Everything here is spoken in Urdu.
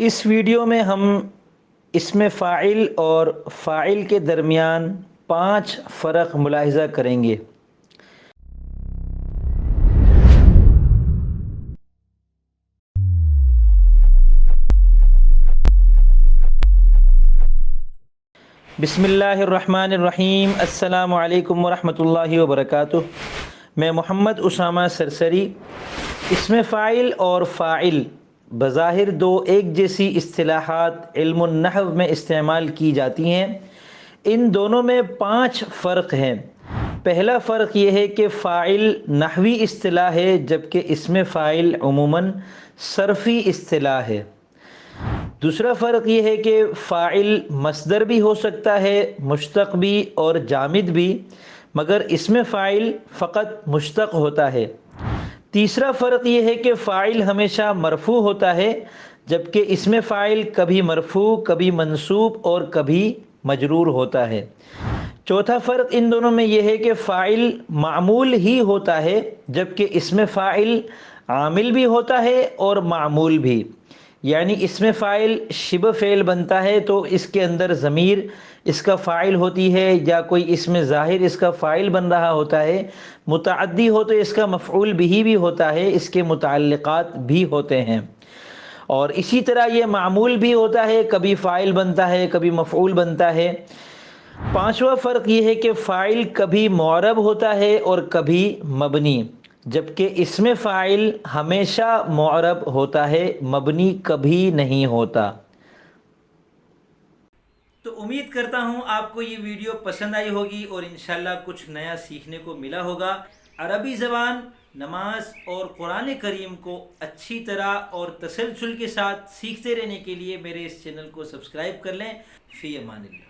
اس ویڈیو میں ہم اسم فاعل اور فاعل کے درمیان 5 فرق ملاحظہ کریں گے۔ بسم اللہ الرحمن الرحیم۔ السلام علیکم ورحمۃ اللہ وبرکاتہ۔ میں محمد اسامہ سرسری۔ اسم فاعل اور فاعل بظاہر دو ایک جیسی اصطلاحات علم النحو میں استعمال کی جاتی ہیں۔ ان دونوں میں 5 فرق ہیں۔ پہلا فرق یہ ہے کہ فاعل نحوی اصطلاح ہے جبکہ اسم فاعل عموماً صرفی اصطلاح ہے۔ دوسرا فرق یہ ہے کہ فاعل مصدر بھی ہو سکتا ہے، مشتق بھی اور جامد بھی، مگر اسم فاعل فقط مشتق ہوتا ہے۔ تیسرا فرق یہ ہے کہ فاعل ہمیشہ مرفوع ہوتا ہے جبکہ اسم فاعل کبھی مرفوع، کبھی منصوب اور کبھی مجرور ہوتا ہے۔ چوتھا فرق ان دونوں میں یہ ہے کہ فاعل معمول ہی ہوتا ہے جبکہ اسم فاعل عامل بھی ہوتا ہے اور معمول بھی، یعنی اسم فاعل شبہ فعل بنتا ہے تو اس کے اندر ضمیر اس کا فاعل ہوتی ہے، یا کوئی اسم ظاہر اس کا فاعل بن رہا ہوتا ہے، متعدی ہو تو اس کا مفعول بھی ہوتا ہے، اس کے متعلقات بھی ہوتے ہیں، اور اسی طرح یہ معمول بھی ہوتا ہے، کبھی فاعل بنتا ہے کبھی مفعول بنتا ہے۔ پانچواں فرق یہ ہے کہ فاعل کبھی معرب ہوتا ہے اور کبھی مبنی، جبکہ اسم فاعل ہمیشہ معرب ہوتا ہے، مبنی کبھی نہیں ہوتا۔ تو امید کرتا ہوں آپ کو یہ ویڈیو پسند آئی ہوگی اور انشاءاللہ کچھ نیا سیکھنے کو ملا ہوگا۔ عربی زبان، نماز اور قرآن کریم کو اچھی طرح اور تسلسل کے ساتھ سیکھتے رہنے کے لیے میرے اس چینل کو سبسکرائب کر لیں۔ فی امان اللہ۔